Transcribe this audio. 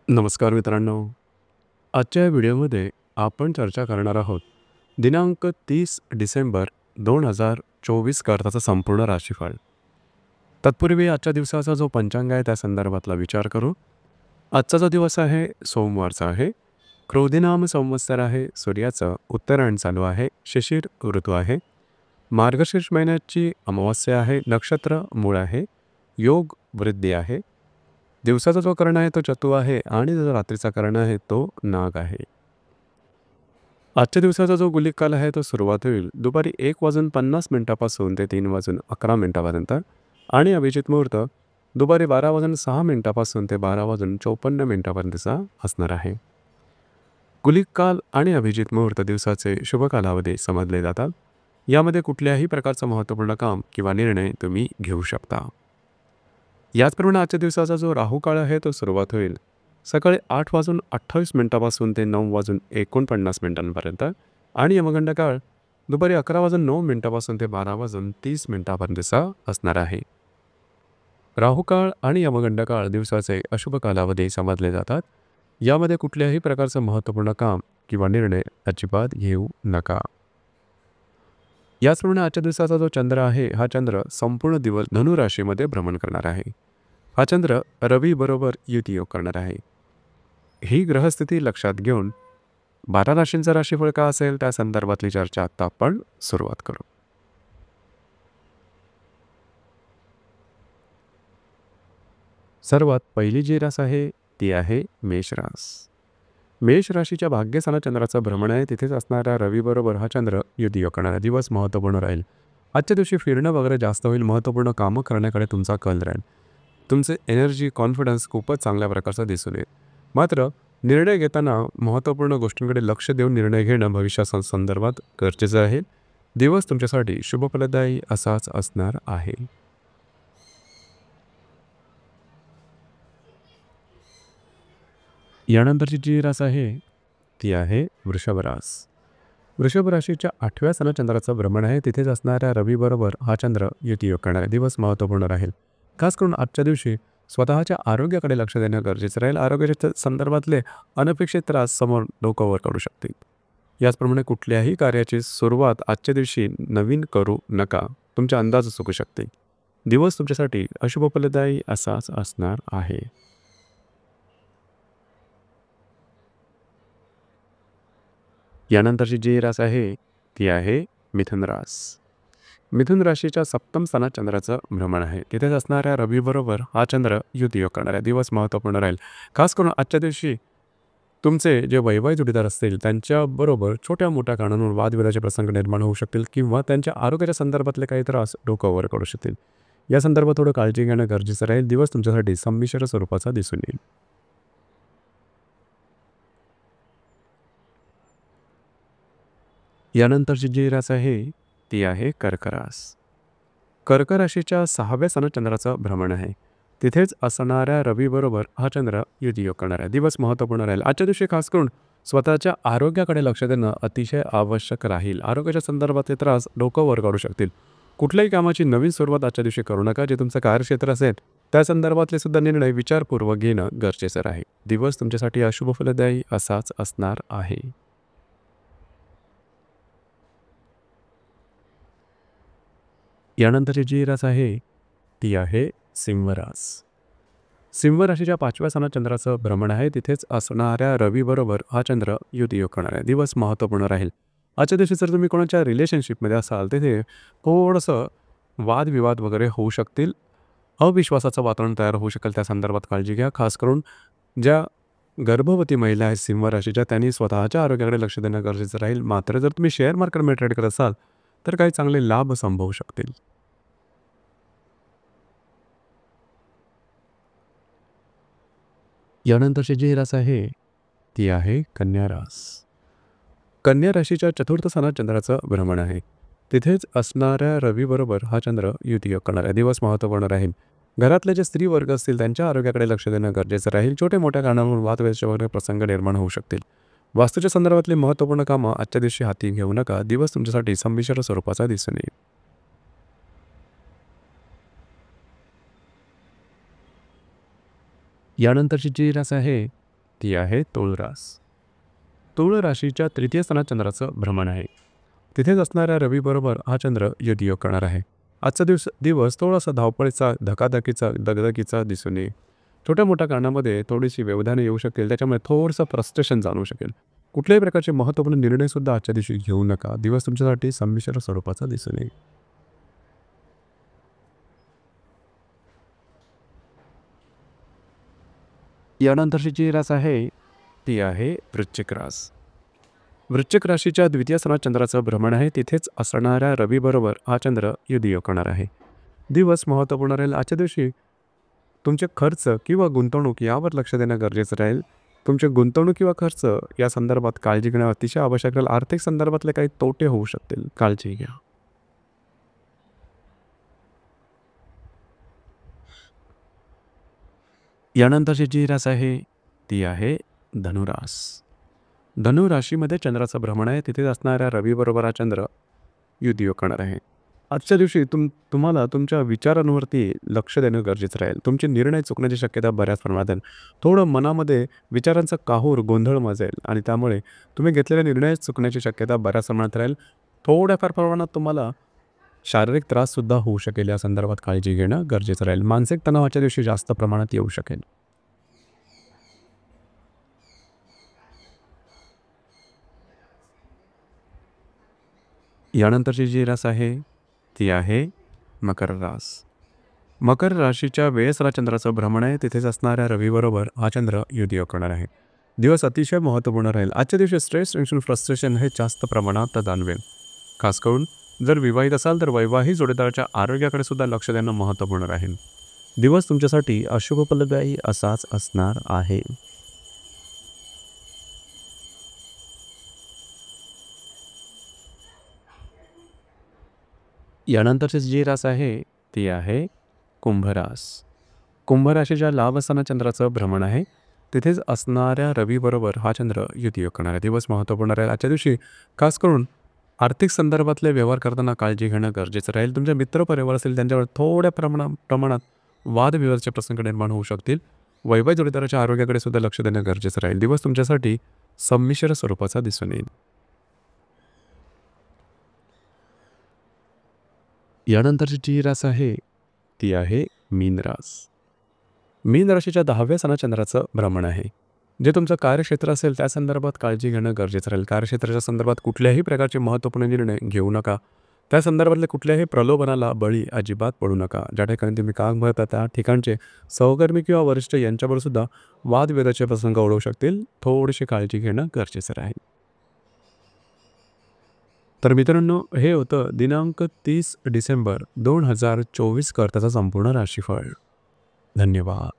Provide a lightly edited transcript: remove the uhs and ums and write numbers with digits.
नमस्कार मित्रांनो. आजच्या या व्हिडिओमध्ये आपण चर्चा करणार आहोत दिनांक 30 डिसेंबर 2024 करताचा संपूर्ण राशीफळ. तत्पूर्वी आजच्या दिवसाचा जो पंचांग आहे त्या संदर्भातला विचार करू. आजचा जो दिवस आहे सोमवारचा आहे. क्रोधिनाम संवत्सर आहे. सूर्याचं उत्तरायण चालू आहे. शिशिर ऋतू आहे. मार्गशीर्ष महिन्याची अमावास्या आहे. नक्षत्र मूळ आहे. योग वृद्धी आहे. दिवसाचा जो कर्ण आहे तो चतु आहे आणि जो रात्रीचा कर्ण आहे तो नाग आहे. आजच्या दिवसाचा जो गुलिक काल आहे तो सुरुवात होईल दुपारी 1:50 ते 3:11 आणि अभिजित मुहूर्त दुपारी 12:06 ते 12:54 असणार आहे. गुलिक काल आणि अभिजित मुहूर्त दिवसाचे शुभ कालावधी समजले जातात. यामध्ये कुठल्याही प्रकारचं महत्त्वपूर्ण काम किंवा निर्णय तुम्ही घेऊ शकता. याचप्रमाणे आजच्या दिवसाचा जो राहू काळ आहे तो सुरुवात होईल सकाळी 8:28 ते 9:49 आणि यमगंड काळ दुपारी 11:09 ते 12:30 असणार आहे. राहू काळ आणि यमगंड काळ दिवसाचे अशुभ कालावधी समजले जातात. यामध्ये कुठल्याही प्रकारचं महत्त्वपूर्ण काम किंवा निर्णय अजिबात घेऊ नका. याचप्रमाणे आजच्या दिवसाचा जो चंद्र आहे हा चंद्र संपूर्ण दिवस धनु राशीमध्ये भ्रमण करणार आहे. हा चंद्र रवी बरोबर युती योग करणार आहे. ही ग्रहस्थिती लक्षात घेऊन 12 राशींचा राशीफळ का असेल त्या संदर्भातली चर्चा आता आपण सुरुवात करू. सर्वात पहिली जी रास आहे ती आहे मेष रास. मेष राशीच्या भाग्यस्थानात चंद्राचं भ्रमण आहे. तिथेच असणाऱ्या रवी बरोबर हा चंद्र युती योग करणारा दिवस महत्त्वपूर्ण राहील. आजच्या दिवशी फिरणं वगैरे जास्त होईल. महत्त्वपूर्ण कामं करण्याकडे तुमचा कल राहील. तुमचे एनर्जी कॉन्फिडन्स खूपच चांगल्या प्रकारचा दिसून येईल. मात्र निर्णय घेताना महत्त्वपूर्ण गोष्टींकडे लक्ष देऊन निर्णय घेणं भविष्या संदर्भात गरजेचं आहे. दिवस तुमच्यासाठी शुभफलदायी असाच असणार आहे. यानंतरची जी रास आहे ती आहे वृषभ रास. वृषभ राशीच्या 8व्या स्थानात चंद्राचं भ्रमण आहे. तिथेच असणाऱ्या रवी बरोबर हा चंद्र युती योग करणारा दिवस महत्त्वपूर्ण राहील. खास करून आजच्या दिवशी स्वतःच्या आरोग्याकडे लक्ष देणं गरजेचं राहील. आरोग्याच्या संदर्भातले अनपेक्षित त्रास समोर डोकं वर काढू शकतील. याचप्रमाणे कुठल्याही कार्याची सुरुवात आजच्या दिवशी नवीन करू नका. तुमचे अंदाज चुकू शकते. दिवस तुमच्यासाठी अशुभफलदायी असाच असणार आहे. यानंतरची जी रास आहे ती आहे मिथुन रास. मिथुन राशीच्या 7म स्थानात चंद्राचं भ्रमण आहे. तिथेच असणाऱ्या रवी बरोबर हा चंद्र युती योग करणारा दिवस महत्त्वपूर्ण राहील. खास करून आजच्या दिवशी तुमचे जे वैवाहिक जोडीदार असतील त्यांच्याबरोबर छोट्या मोठ्या कारणांवर वादविवादाचे प्रसंग निर्माण होऊ शकतील किंवा त्यांच्या आरोग्याच्या संदर्भातले काही त्रास डोकं वर काढू शकतील. या संदर्भात थोडं काळजी घेणं गरजेचं राहील. दिवस तुमच्यासाठी संमिश्र स्वरूपाचा दिसून येईल. यानंतरची जी रास आहे ती आहे कर्क रास. कर्क राशीच्या 6व्या स्थानात चंद्राचं भ्रमण आहे. तिथेच असणाऱ्या रवी बरोबर हा चंद्र युती योग करणारा दिवस महत्त्वपूर्ण राहील. आजच्या दिवशी खास करून स्वतःच्या आरोग्याकडे लक्ष देणं अतिशय आवश्यक राहील. आरोग्याच्या संदर्भातले त्रास डोकं वर काढू शकतील. कुठल्याही कामाची नवीन सुरुवात आजच्या दिवशी करू नका. जे तुमचं कार्यक्षेत्र असेल त्या संदर्भातले सुद्धा निर्णय विचारपूर्वक घेणं गरजेचं राहील. दिवस तुमच्यासाठी अशुभफलदायी असाच असणार आहे. यानंतरची जी रास आहे ती आहे सिंह रास. सिंह राशीच्या 5व्या स्थानात चंद्राचं भ्रमण आहे. तिथेच असणाऱ्या रवी बरोबर हा चंद्र युती योग करणारा दिवस महत्त्वपूर्ण राहील. आजच्या दिवशी जर तुम्ही कोणाच्या रिलेशनशिपमध्ये असाल तिथे थोडंसं वादविवाद वगैरे होऊ शकतील. अविश्वासाचं वातावरण तयार होऊ शकेल. त्या संदर्भात काळजी घ्या. खास करून ज्या गर्भवती महिला आहेत सिंह राशीच्या त्यांनी स्वतःच्या आरोग्याकडे लक्ष देणं गरजेचं राहील. मात्र जर तुम्ही शेअर मार्केटमध्ये ट्रेड करत असाल तर काही चांगले लाभ संभवू शकतील. यानंतरची जी रास आहे ती आहे कन्या रास. कन्या राशीच्या 4थ्या स्थानात चंद्राचं भ्रमण आहे. तिथेच असणाऱ्या रवी बरोबर हा चंद्र युती योग करणारा दिवस महत्त्वपूर्ण राहील. घरातले जे स्त्री वर्ग असतील त्यांच्या आरोग्याकडे लक्ष देणं गरजेचं राहील. छोट्या मोठ्या कारणांवरून वादविवादाचे वगैरे प्रसंग निर्माण होऊ शकतील. वास्तूच्या संदर्भातले महत्त्वपूर्ण कामं आजच्या दिवशी हाती घेऊ नका. दिवस तुमच्यासाठी संमिश्र स्वरूपाचा दिसून येईल. यानंतरची जी रास आहे ती आहे तुळ रास. तुळ राशीच्या तृतीय स्थानात चंद्राचं भ्रमण आहे. तिथेच असणाऱ्या रवीबरोबर हा चंद्र युतियोग करणार आहे. आजचा दिवस थोडासा धावपळीचा, धकाधकीचा, दगदगीचा दिसून येईल. छोट्या मोठ्या कारणामध्ये थोडीशी व्यवधाने येऊ शकेल. त्याच्यामुळे थोडंसं फ्रस्ट्रेशन जाणवू शकेल. कुठल्याही प्रकारचे महत्त्वपूर्ण निर्णयसुद्धा आजच्या दिवशी घेऊ नका. दिवस तुमच्यासाठी संमिश्र स्वरूपाचा दिसून येईल. यानंतरची जी रास आहे ती आहे वृश्चिक रास. वृश्चिक राशीच्या द्वितीय स्थानात चंद्राचं भ्रमण आहे. तिथेच असणाऱ्या रवीबरोबर हा चंद्र युतियोग करणार आहे. दिवस महत्त्वपूर्ण राहील. आजच्या दिवशी तुमचे खर्च किंवा गुंतवणूक यावर लक्ष देणं गरजेचं राहील. तुमचे गुंतवणूक किंवा खर्च या संदर्भात काळजी घेणं अतिशय आवश्यक राहील. आर्थिक संदर्भातले काही तोटे होऊ शकतील, काळजी घ्या. यानंतरची जी रास आहे ती आहे धनुरास. धनुराशीमध्ये चंद्राचं भ्रमण आहे. तिथेच असणाऱ्या रवीबरोबर हा चंद्र युतियोग करणार आहे. आजच्या दिवशी तुम्हाला तुमच्या विचारांवरती लक्ष देणं गरजेचं राहील. तुमचे निर्णय चुकण्याची शक्यता बऱ्याच प्रमाणात आहे. थोडं मनामध्ये विचारांचा काहूर, गोंधळ माजेल आणि त्यामुळे तुम्ही घेतलेले निर्णय चुकण्याची शक्यता बऱ्याच प्रमाणात राहील. थोड्याफार प्रमाणात तुम्हाला शारीरिक त्राससुद्धा होऊ शकेल. या संदर्भात काळजी घेणं गरजेचं राहील. मानसिक तणाव आजच्या दिवशी जास्त प्रमाणात येऊ शकेल. यानंतरची जी रास आहे ती आहे मकर रास. मकर राशीच्या वेळेसला चंद्राचं भ्रमण आहे. तिथेच असणाऱ्या रवीबरोबर हा चंद्र युतियोग करणार आहे. दिवस अतिशय महत्त्वपूर्ण राहील. आजच्या दिवशी स्ट्रेस, टेन्शन, फ्रस्ट्रेशन हे जास्त प्रमाणात जाणवेल. खास करून जर विवाहित असाल तर वैवाहिक जोडीदाराच्या आरोग्याकडे सुद्धा लक्ष देणं महत्त्वपूर्ण राहील. दिवस तुमच्यासाठी अशुभफलदायी असाच असणार आहे. यानंतरची जी रास आहे ती आहे कुंभरास. कुंभराशीच्या लाभ असताना चंद्राचं भ्रमण आहे. तिथेच असणाऱ्या रवीबरोबर हा चंद्र युतियोग करणारा दिवस महत्त्वपूर्ण राहील. आजच्या दिवशी खास करून आर्थिक संदर्भातले व्यवहार करताना काळजी घेणं गरजेचं राहील. तुमचे मित्रपरिवार असेल त्यांच्यावर थोड्या प्रमाणात वादविवादाचे प्रसंग निर्माण होऊ शकतील. वैवाहिक जोडीदाराच्या आरोग्याकडे सुद्धा लक्ष देणं गरजेचं राहील. दिवस तुमच्यासाठी संमिश्र स्वरूपाचा दिसून येईल. यानंतरची जी रास आहे ती आहे मीन रास. मीन राशीच्या 10व्या स्थानात चंद्राचं भ्रमण आहे. जे तुमचं कार्यक्षेत्र असेल त्या संदर्भात काळजी घेणं गरजेचं राहील. कार्यक्षेत्राच्या संदर्भात कुठल्याही प्रकारचे महत्त्वपूर्ण निर्णय घेऊ नका. त्या संदर्भातल्या कुठल्याही प्रलोभनाला बळी अजिबात पडू नका. ज्या ठिकाणी तुम्ही काम करता त्या ठिकाणचे सहकर्मी किंवा वरिष्ठ यांच्याबरोबर सुद्धा वादविवादाचे प्रसंग ओढवू शकतील. थोडीशी काळजी घेणं गरजेचं राहील. तर मित्रांनो, हे होतं दिनांक 30 डिसेंबर 2024 करताचा संपूर्ण राशीफळ. धन्यवाद.